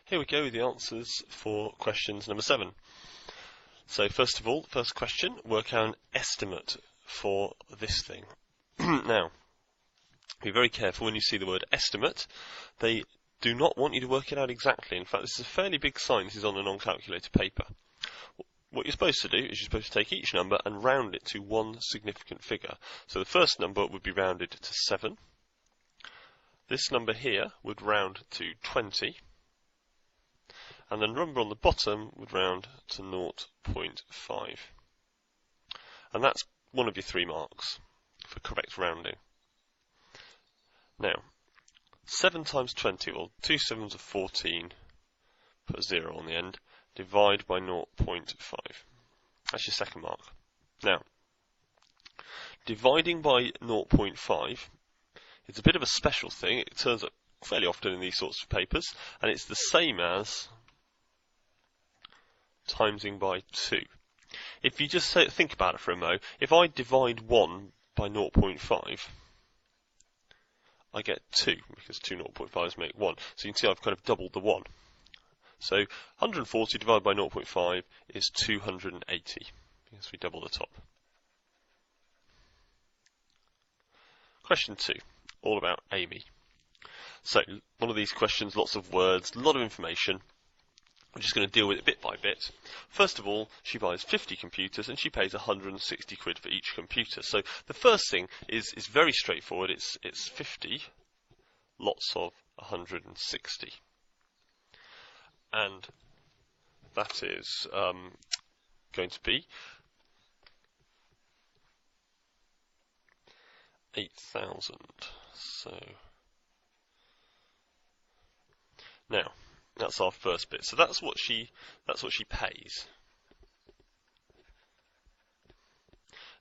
Here we go with the answers for questions number 7. So first of all, first question, work out an estimate for this thing. Now, be very careful when you see the word estimate. They do not want you to work it out exactly. In fact, this is a fairly big sign. This is on a non-calculator paper. What you're supposed to do is you're supposed to take each number and round it to one significant figure. So the first number would be rounded to 7. This number here would round to 20. And the number on the bottom would round to 0.5. And that's one of your 3 marks for correct rounding. Now, 7 times 20, well, 2 7s are 14, put a 0 on the end, divide by 0.5. That's your second mark. Now, dividing by 0.5 is a bit of a special thing. It turns up fairly often in these sorts of papers, and it's the same as timesing by 2. If you just think about it for a mo, if I divide 1 by 0.5, I get 2, because 2 0.5s make 1. So you can see I've kind of doubled the 1. So 140 divided by 0.5 is 280, because we double the top. Question 2, all about Amy. So, one of these questions, lots of words, a lot of information. I'm just going to deal with it bit by bit. First of all, she buys 50 computers and she pays 160 quid for each computer. So the first thing is very straightforward. It's 50 lots of 160. And that is going to be 8,000. So now that's our first bit. So that's what she pays.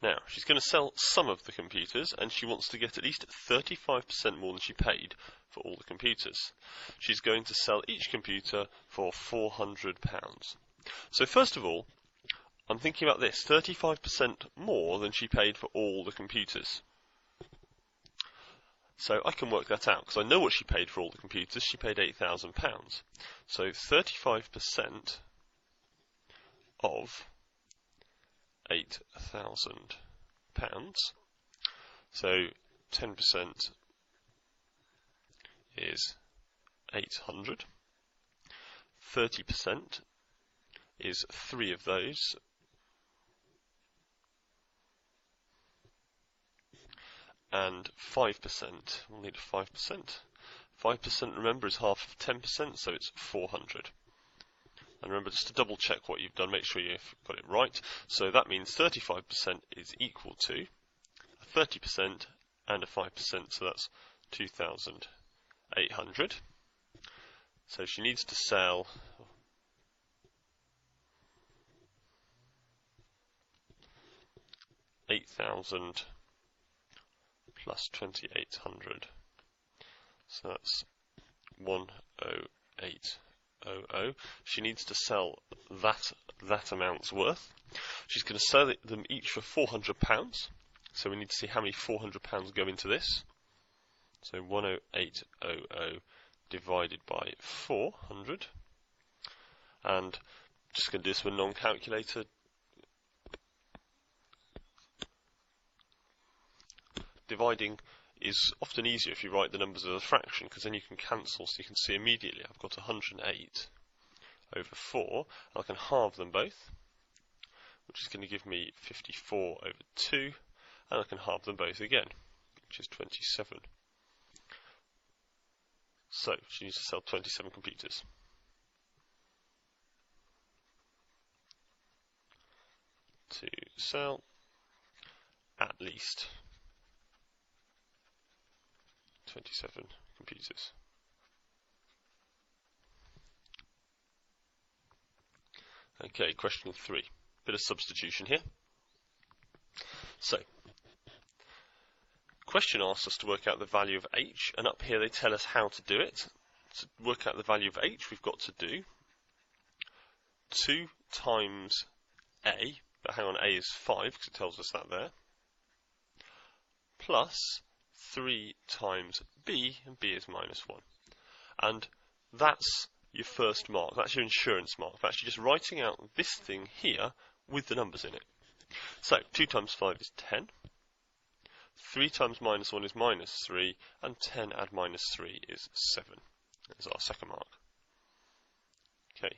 Now she's going to sell some of the computers, and she wants to get at least 35% more than she paid for all the computers. She's going to sell each computer for £400. So first of all, I'm thinking about this: 35% more than she paid for all the computers. So I can work that out, because I know what she paid for all the computers. She paid £8,000. So 35% of £8,000. So 10% is 800. 30% is 3 of those. And 5%, we'll need 5%. 5%, remember, is half of 10%, so it's 400. And remember, just to double check what you've done, make sure you've got it right. So that means 35% is equal to a 30% and a 5%, so that's 2,800. So she needs to sell 8,000 plus 2,800. So that's 10800. She needs to sell that amount's worth. She's going to sell them each for £400. So we need to see how many £400 go into this. So 10800 divided by 400. And just going to do this with a non-calculator. Dividing is often easier if you write the numbers as a fraction, because then you can cancel, so you can see immediately I've got 108 over 4, and I can halve them both, which is going to give me 54 over 2, and I can halve them both again, which is 27. So she needs to sell 27 computers. To sell at least 27 computers. Okay, question 3. Bit of substitution here. So, question asks us to work out the value of h, and up here they tell us how to do it. To work out the value of h, we've got to do 2 times a, but hang on, a is 5 because it tells us that there, plus 3 times b, and b is minus 1. And that's your first mark. That's your insurance mark. That's actually just writing out this thing here with the numbers in it. So 2 times 5 is 10. 3 times minus 1 is minus 3, and 10 add minus 3 is 7. That's our second mark. Okay,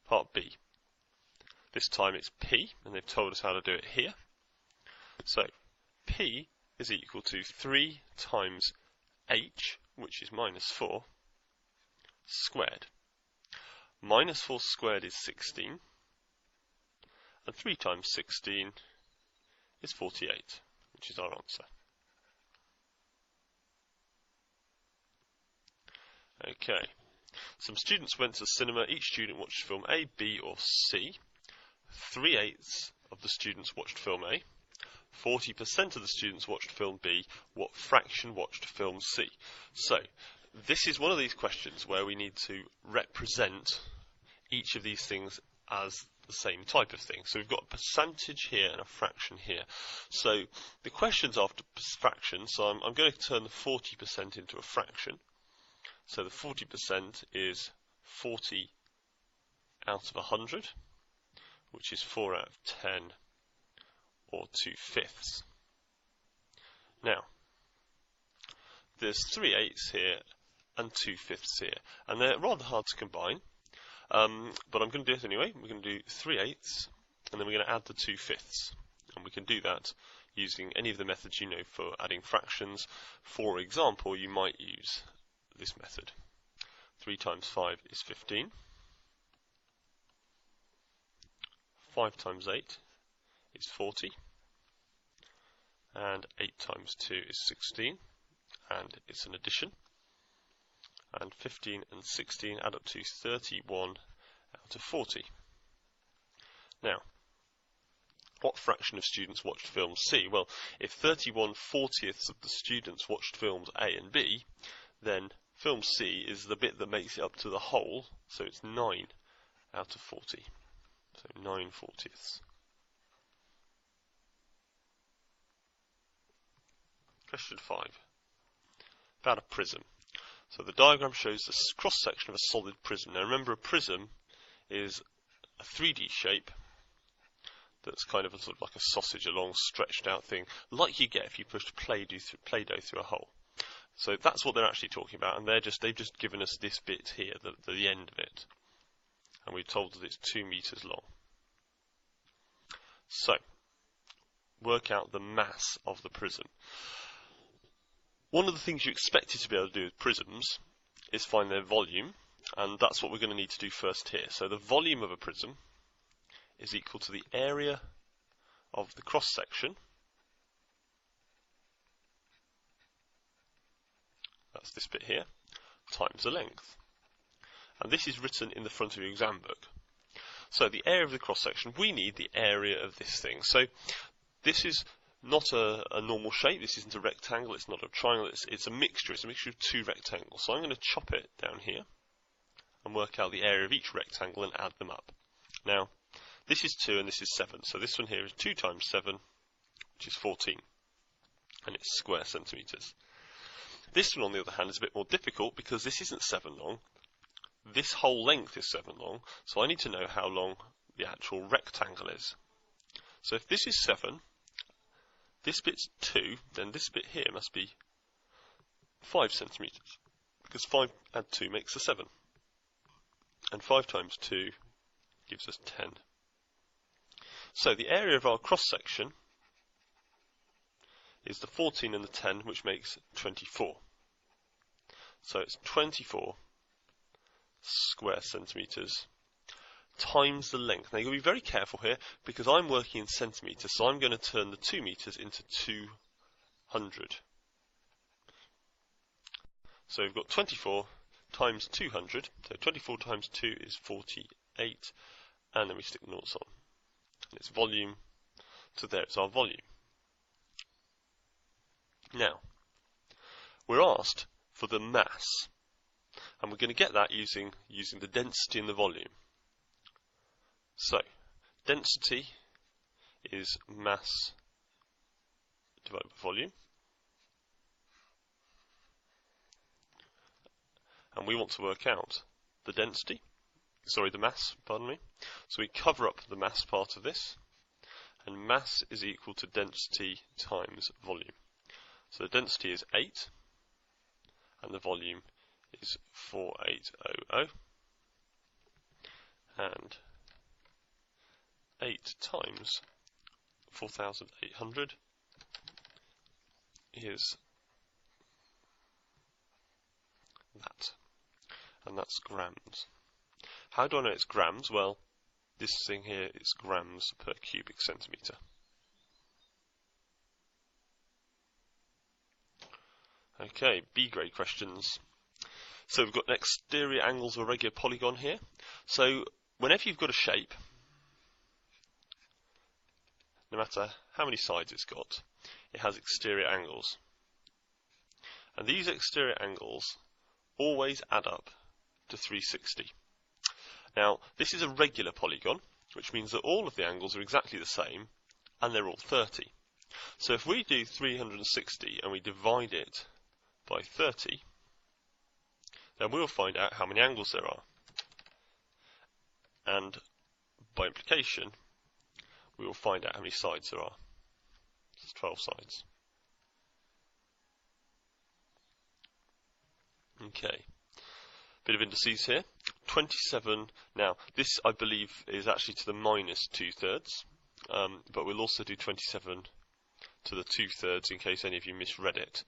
part B. This time it's P, and they've told us how to do it here. So P is equal to 3 times H, which is minus 4, squared. Minus 4 squared is 16, and 3 times 16 is 48, which is our answer. Okay, some students went to the cinema. Each student watched film A, B or C. 3/8 of the students watched film A. 40% of the students watched film B. What fraction watched film C? So, this is one of these questions where we need to represent each of these things as the same type of thing. So we've got a percentage here and a fraction here. So the question's after fraction, so I'm going to turn the 40% into a fraction. So the 40% is 40 out of 100, which is 4 out of 10, or 2/5. Now, there's 3/8 here and 2/5 here, and they're rather hard to combine, but I'm going to do it anyway. We're going to do 3/8, and then we're going to add the 2/5, and we can do that using any of the methods you know for adding fractions. For example, you might use this method. 3 times 5 is 15. 5 times 8 is 40. And 8 times 2 is 16. And it's an addition. And 15 and 16 add up to 31 out of 40. Now, what fraction of students watched film C? Well, if 31/40ths of the students watched films A and B, then film C is the bit that makes it up to the whole, so it's 9 out of 40. So 9/40ths. Question 5. About a prism. So the diagram shows the cross-section of a solid prism. Now remember, a prism is a 3D shape that's kind of a sort of like a sausage, a long stretched out thing, like you get if you push Play-Doh through a hole. So that's what they're actually talking about, and they've just given us this bit here, the end of it, and we're told that it's 2 meters long. So work out the mass of the prism. One of the things you expected to be able to do with prisms is find their volume, and that's what we're going to need to do first here. So the volume of a prism is equal to the area of the cross-section, that's this bit here, times the length. And this is written in the front of your exam book. So the area of the cross-section, we need the area of this thing. So this is not a normal shape, this isn't a rectangle, it's not a triangle, it's a mixture of 2 rectangles. So I'm going to chop it down here and work out the area of each rectangle and add them up. Now, this is 2 and this is 7, so this one here is 2 times 7, which is 14, and it's square centimetres. This one, on the other hand, is a bit more difficult because this isn't 7 long. This whole length is 7 long, so I need to know how long the actual rectangle is. So if this is 7, this bit's 2, then this bit here must be 5 centimetres, because 5 add 2 makes a 7. And 5 times 2 gives us 10. So the area of our cross-section is the 14 and the 10, which makes 24. So it's 24 square centimetres times the length. Now you've got to be very careful here because I'm working in centimetres, so I'm going to turn the 2 metres into 200. So we've got 24 times 200, so 24 times 2 is 48, and then we stick noughts on. And it's volume, so there it's our volume. Now, we're asked for the mass, and we're going to get that using the density and the volume. So, density is mass divided by volume, and we want to work out the density, sorry, the mass, pardon me. So we cover up the mass part of this, and mass is equal to density times volume. So the density is 8, and the volume is 4800, and 8 times 4,800 is that, and that's grams. How do I know it's grams? Well, this thing here is grams per cubic centimetre. Okay, B grade questions. So we've got an exterior angles of a regular polygon here. So whenever you've got a shape, no matter how many sides it's got, it has exterior angles. And these exterior angles always add up to 360. Now, this is a regular polygon, which means that all of the angles are exactly the same, and they're all 30. So if we do 360 and we divide it by 30, then we'll find out how many angles there are. And by implication, we will find out how many sides there are. There's 12 sides. Okay. Bit of indices here. 27. Now, this I believe is actually to the minus 2/3, but we'll also do 27 to the 2/3 in case any of you misread it.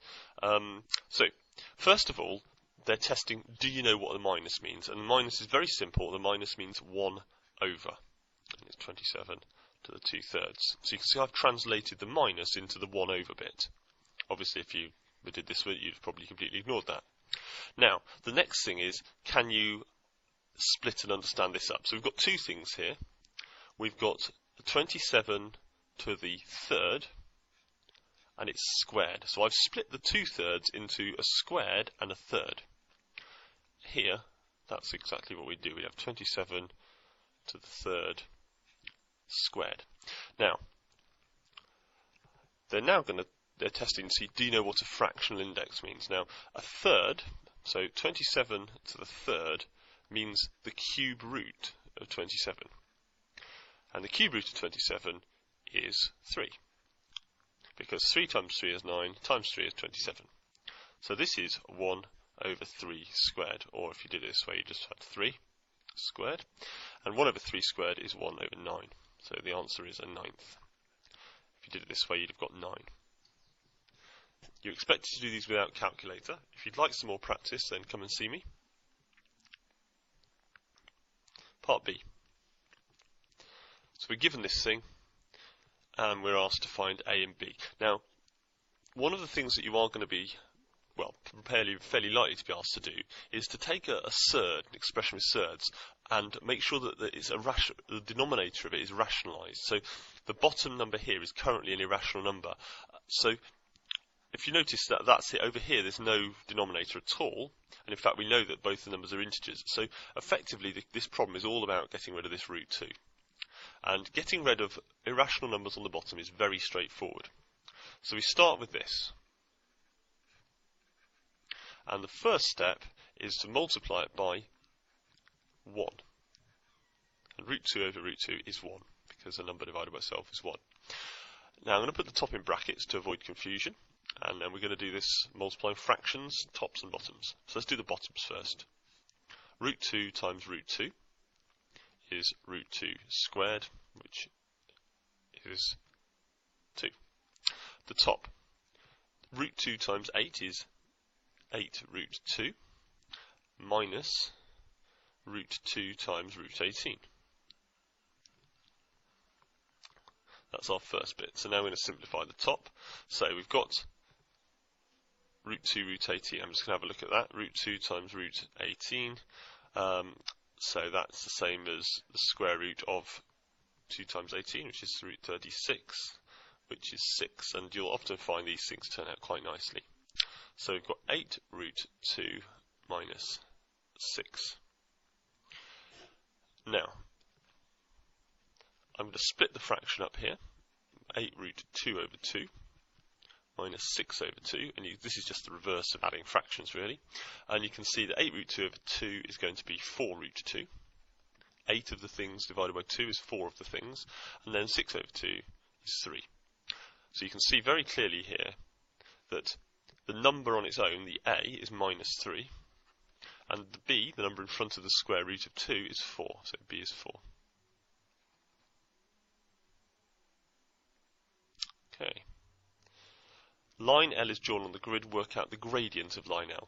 So, first of all, they're testing, do you know what the minus means? And the minus is very simple. The minus means 1 over. And it's 27 to the 2/3. So you can see I've translated the minus into the 1 over bit. Obviously, if you did this, you'd probably completely ignored that. Now, the next thing is, can you split and understand this up? So we've got two things here. We've got 27 to the 3rd, and it's squared. So I've split the 2/3 into a squared and a 1/3. Here, that's exactly what we do. We have 27 to the 3rd squared. Now, they're testing to see, do you know what a fractional index means? Now, a 1/3, so 27 to the 3rd, means the cube root of 27. And the cube root of 27 is 3. Because 3 times 3 is 9, times 3 is 27. So this is 1 over 3 squared. Or if you did it this way, you just had 3 squared. And 1 over 3 squared is 1 over 9. So the answer is a 9th. If you did it this way, you'd have got 9. You're expected to do these without calculator. If you'd like some more practice, then come and see me. Part B. So we're given this thing, and we're asked to find A and B. Now, one of the things that you are going to be, well, fairly likely to be asked to do, is to take a surd, an expression with surds, and make sure that the denominator of it is rationalised. So the bottom number here is currently an irrational number. So if you notice that that's it over here, there's no denominator at all, and in fact we know that both the numbers are integers. So effectively this problem is all about getting rid of this root 2. And getting rid of irrational numbers on the bottom is very straightforward. So we start with this. And the first step is to multiply it by 1. And root 2 over root 2 is 1, because a number divided by itself is 1. Now I'm going to put the top in brackets to avoid confusion. And then we're going to do this multiplying fractions, tops and bottoms. So let's do the bottoms first. Root 2 times root 2 is root 2 squared, which is 2. The top, root 2 times 8 is 8 root 2 minus root 2 times root 18. That's our first bit. So now we're going to simplify the top. So we've got root 2 root 18. I'm just going to have a look at that. Root 2 times root 18. So that's the same as the square root of 2 times 18, which is root 36, which is 6. And you'll often find these things turn out quite nicely. So we've got 8 root 2 minus 6. Now, I'm going to split the fraction up here. 8 root 2 over 2 minus 6 over 2, and this is just the reverse of adding fractions really, and you can see that 8 root 2 over 2 is going to be 4 root 2. 8 of the things divided by 2 is 4 of the things, and then 6 over 2 is 3. So you can see very clearly here that the number on its own, the a, is minus 3, and the b, the number in front of the square root of 2, is 4, so b is 4. Okay. Line L is drawn on the grid, work out the gradient of line L.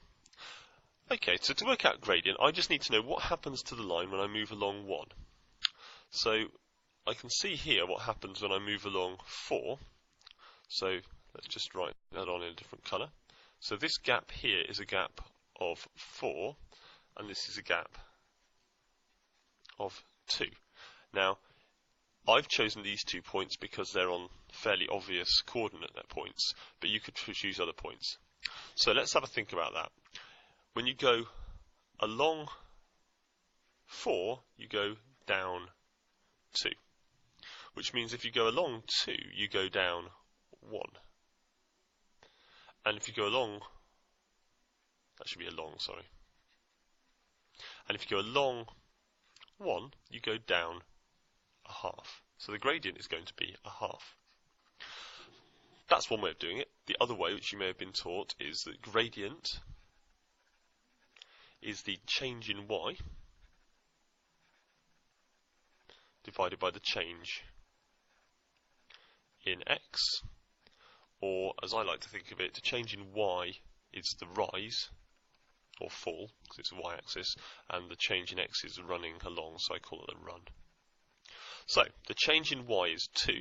Okay, so to work out gradient, I just need to know what happens to the line when I move along 1. So I can see here what happens when I move along 4. So let's just write that on in a different colour. So this gap here is a gap of 4, and this is a gap of 2. Now, I've chosen these 2 points because they're on fairly obvious coordinate points, but you could choose other points. So let's have a think about that. When you go along 4, you go down 2, which means if you go along 2, you go down 1. And if you go along, that should be along, sorry. And if you go along 1, you go down a half. So the gradient is going to be a half. That's one way of doing it. The other way, which you may have been taught, is that gradient is the change in y divided by the change in x, or as I like to think of it, the change in y is the rise or fall, because it's a y-axis, and the change in x is running along, so I call it a run. So the change in y is 2,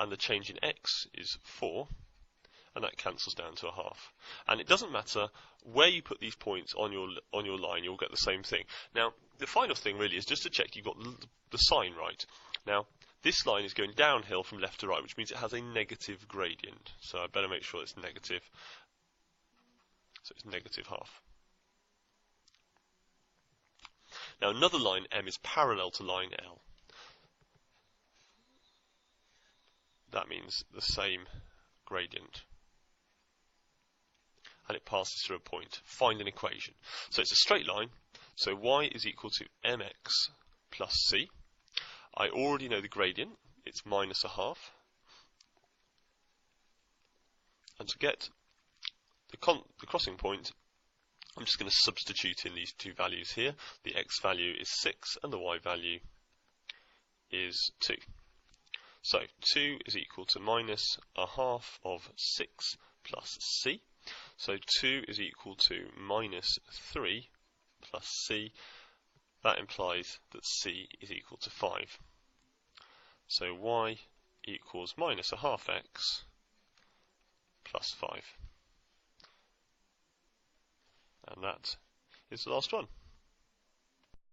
and the change in x is 4, and that cancels down to a half. And it doesn't matter where you put these points on your line, you'll get the same thing. Now, the final thing really is just to check you've got the sign right. Now, this line is going downhill from left to right, which means it has a negative gradient. So I better make sure it's negative. So it's negative half. Now, another line M is parallel to line L. That means the same gradient. And it passes through a point. Find an equation. So it's a straight line, so y is equal to mx plus c. I already know the gradient, it's minus a half. And to get the crossing point, I'm just going to substitute in these 2 values here. The x value is 6 and the y value is 2. So 2 is equal to minus a half of 6 plus c. So 2 is equal to minus 3 plus c. That implies that c is equal to 5. So y equals minus a half x plus 5. And that is the last one.